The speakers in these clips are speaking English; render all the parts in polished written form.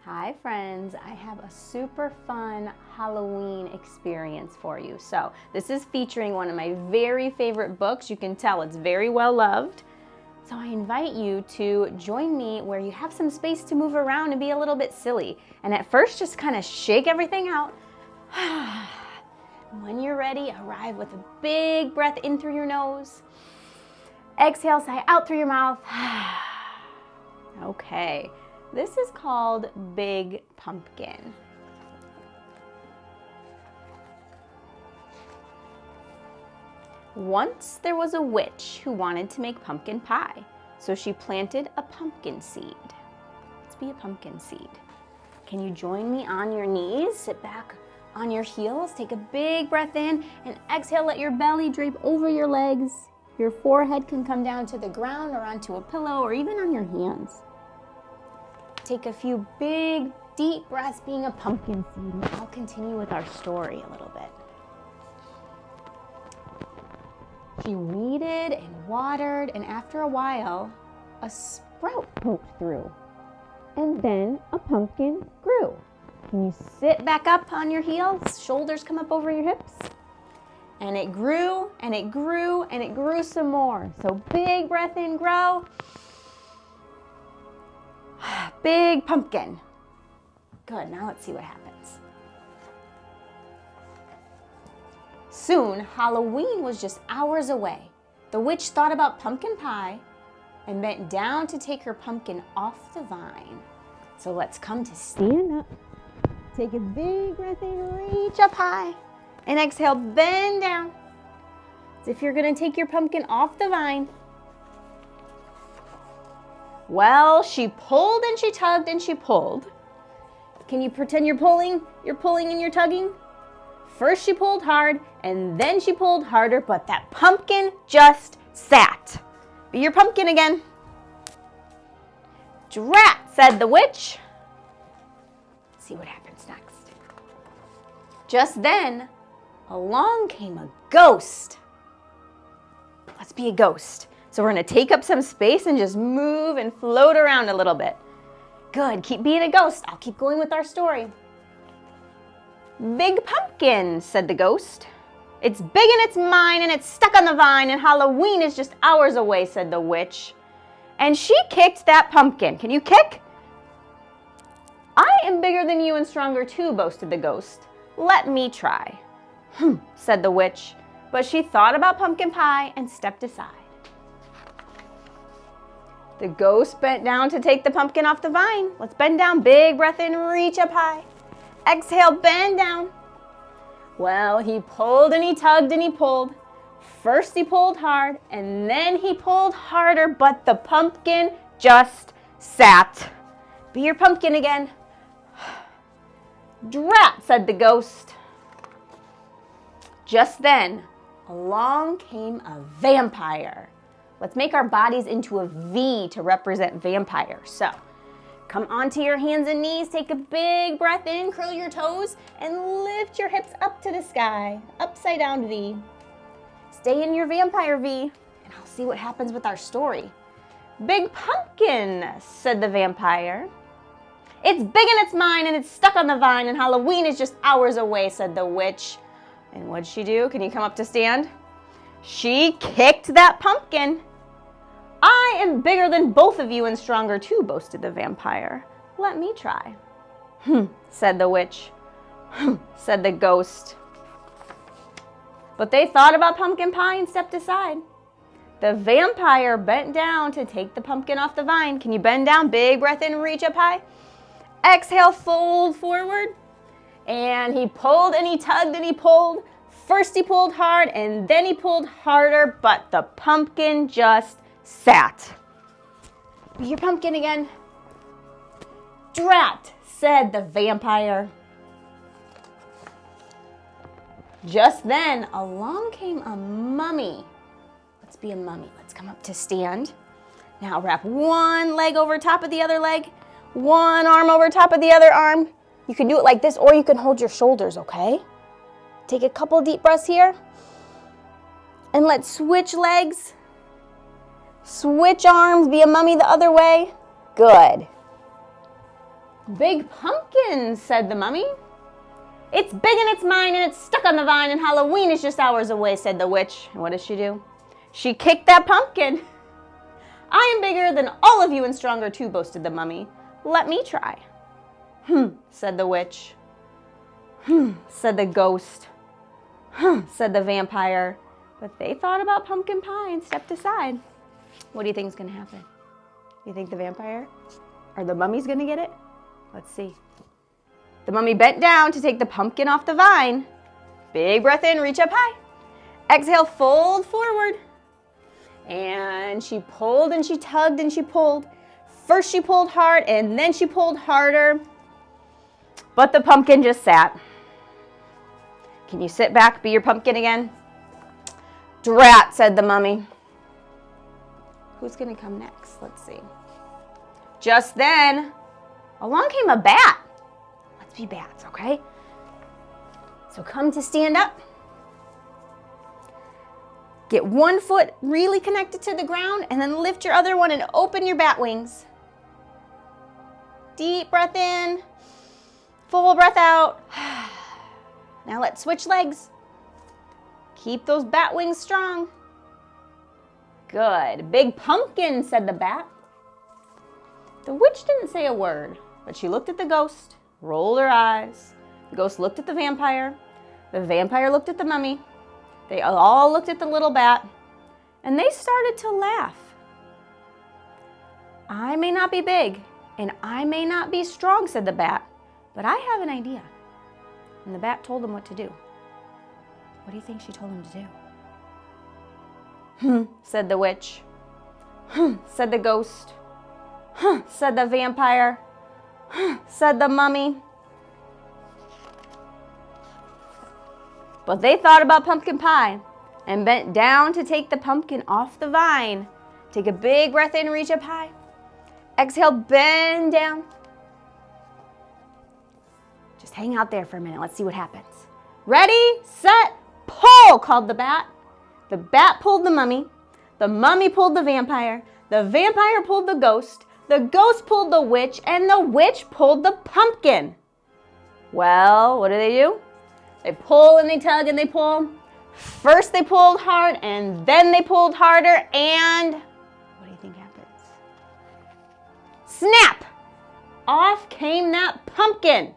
Hi friends, I have a super fun Halloween experience for you. So this is featuring one of my very favorite books. You can tell it's very well loved. So I invite you to join me where you have some space to move around and be a little bit silly. And at first just kind of shake everything out. When you're ready, arrive with a big breath in through your nose. Exhale, sigh out through your mouth. Okay. This is called Big Pumpkin. Once there was a witch who wanted to make pumpkin pie, so she planted a pumpkin seed. Let's be a pumpkin seed. Can you join me on your knees? Sit back on your heels, take a big breath in, and exhale, let your belly drape over your legs. Your forehead can come down to the ground or onto a pillow or even on your hands. Take a few big, deep breaths being a pumpkin seed, and I'll continue with our story a little bit. She weeded and watered, and after a while, a sprout poked through, and then a pumpkin grew. Can you sit back up on your heels? Shoulders come up over your hips. And it grew, and it grew, and it grew some more. So big breath in, grow. Big pumpkin. Good, now let's see what happens. Soon, Halloween was just hours away. The witch thought about pumpkin pie and bent down to take her pumpkin off the vine. So let's come to stand up. Take a big breath in, reach up high, and exhale, bend down. As if you're gonna take your pumpkin off the vine. Well, she pulled and she tugged and she pulled. Can you pretend you're pulling? You're pulling and you're tugging? First she pulled hard and then she pulled harder, but that pumpkin just sat. Be your pumpkin again. Drat, said the witch. Let's see what happens next. Just then, along came a ghost. Let's be a ghost. So we're gonna take up some space and just move and float around a little bit. Good, keep being a ghost. I'll keep going with our story. Big pumpkin, said the ghost. It's big and it's mine and it's stuck on the vine and Halloween is just hours away, said the witch. And she kicked that pumpkin. Can you kick? I am bigger than you and stronger too, boasted the ghost. Let me try. Said the witch, but she thought about pumpkin pie and stepped aside. The ghost bent down to take the pumpkin off the vine. Let's bend down, big breath in, reach up high. Exhale, bend down. Well, he pulled and he tugged and he pulled. First he pulled hard and then he pulled harder, but the pumpkin just sat. Be your pumpkin again. Drat, said the ghost. Just then, along came a vampire. Let's make our bodies into a V to represent vampires. So, come onto your hands and knees, take a big breath in, curl your toes, and lift your hips up to the sky, upside down V. Stay in your vampire V, and I'll see what happens with our story. Big pumpkin, said the vampire. It's big and it's mine, and it's stuck on the vine, and Halloween is just hours away, said the witch. And what'd she do? Can you come up to stand? She kicked that pumpkin. I am bigger than both of you and stronger too, boasted the vampire. Let me try. Said the witch. Said the ghost. But they thought about pumpkin pie and stepped aside. The vampire bent down to take the pumpkin off the vine. Can you bend down? Big breath in, reach up high. Exhale, fold forward. And he pulled and he tugged and he pulled. First he pulled hard and then he pulled harder, but the pumpkin just sat. Be your pumpkin again. Drat, said the vampire. Just then, along came a mummy. Let's be a mummy. Let's come up to stand. Now wrap one leg over top of the other leg, one arm over top of the other arm. You can do it like this, or you can hold your shoulders, okay? Take a couple deep breaths here. And let's switch legs. Switch arms, be a mummy the other way. Good. Big pumpkin, said the mummy. It's big and it's mine and it's stuck on the vine and Halloween is just hours away, said the witch. And what does she do? She kicked that pumpkin. I am bigger than all of you and stronger too, boasted the mummy. Let me try. Said the witch. Said the ghost. Said the vampire. But they thought about pumpkin pie and stepped aside. What do you think is going to happen? You think the vampire or the mummy's going to get it? Let's see. The mummy bent down to take the pumpkin off the vine. Big breath in, reach up high. Exhale, fold forward. And she pulled and she tugged and she pulled. First she pulled hard and then she pulled harder. But the pumpkin just sat. Can you sit back, be your pumpkin again? Drat, said the mummy. Who's going to come next? Let's see. Just then, along came a bat. Let's be bats, okay? So come to stand up. Get one foot really connected to the ground and then lift your other one and open your bat wings. Deep breath in, full breath out. Now let's switch legs. Keep those bat wings strong. Good. Big pumpkin, said the bat. The witch didn't say a word, but she looked at the ghost, rolled her eyes. The ghost looked at the vampire. The vampire looked at the mummy. They all looked at the little bat, and they started to laugh. I may not be big, and I may not be strong, said the bat, but I have an idea. And the bat told him what to do. What do you think she told him to do? Said the witch. Said the ghost. Said the vampire. Said the mummy. But they thought about pumpkin pie and bent down to take the pumpkin off the vine. Take a big breath in, reach up high. Exhale, bend down. Just hang out there for a minute. Let's see what happens. Ready, set, pull, called the bat. The bat pulled the mummy pulled the vampire pulled the ghost pulled the witch, and the witch pulled the pumpkin. Well, what do? They pull and they tug and they pull. First they pulled hard and then they pulled harder, and what do you think happens? Snap! Off came that pumpkin.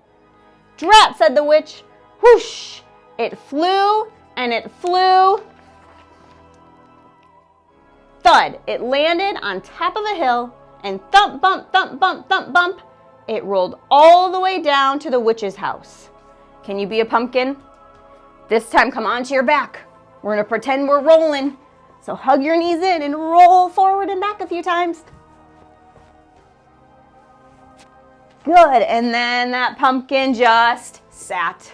Drat, said the witch. Whoosh! It flew and it flew. Thud! It landed on top of a hill, and thump, bump, thump, bump, thump, bump. It rolled all the way down to the witch's house. Can you be a pumpkin? This time, come onto your back. We're going to pretend we're rolling. So hug your knees in and roll forward and back a few times. Good. And then that pumpkin just sat.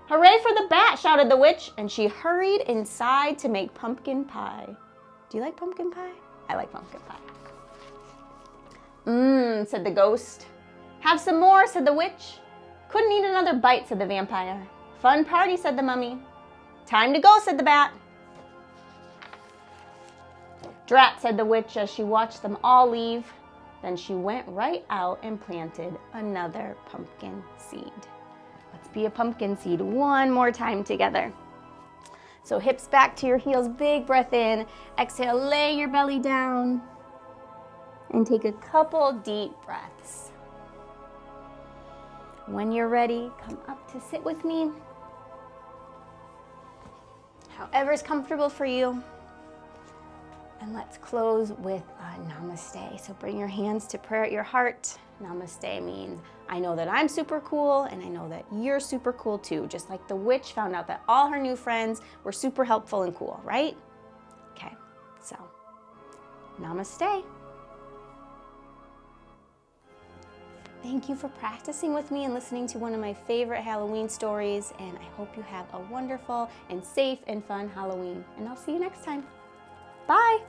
Hooray for the bat, shouted the witch, and she hurried inside to make pumpkin pie. Do you like pumpkin pie? I like pumpkin pie. Said the ghost. Have some more, said the witch. Couldn't eat another bite, said the vampire. Fun party, said the mummy. Time to go, said the bat. Drat, said the witch as she watched them all leave. Then she went right out and planted another pumpkin seed. Let's be a pumpkin seed one more time together. So hips back to your heels, big breath in. Exhale, lay your belly down. And take a couple deep breaths. When you're ready, come up to sit with me. However's comfortable for you. And let's close with a namaste. So bring your hands to prayer at your heart. Namaste means I know that I'm super cool and I know that you're super cool too. Just like the witch found out that all her new friends were super helpful and cool, right? Okay, so namaste. Thank you for practicing with me and listening to one of my favorite Halloween stories, and I hope you have a wonderful and safe and fun Halloween. And I'll see you next time. Bye.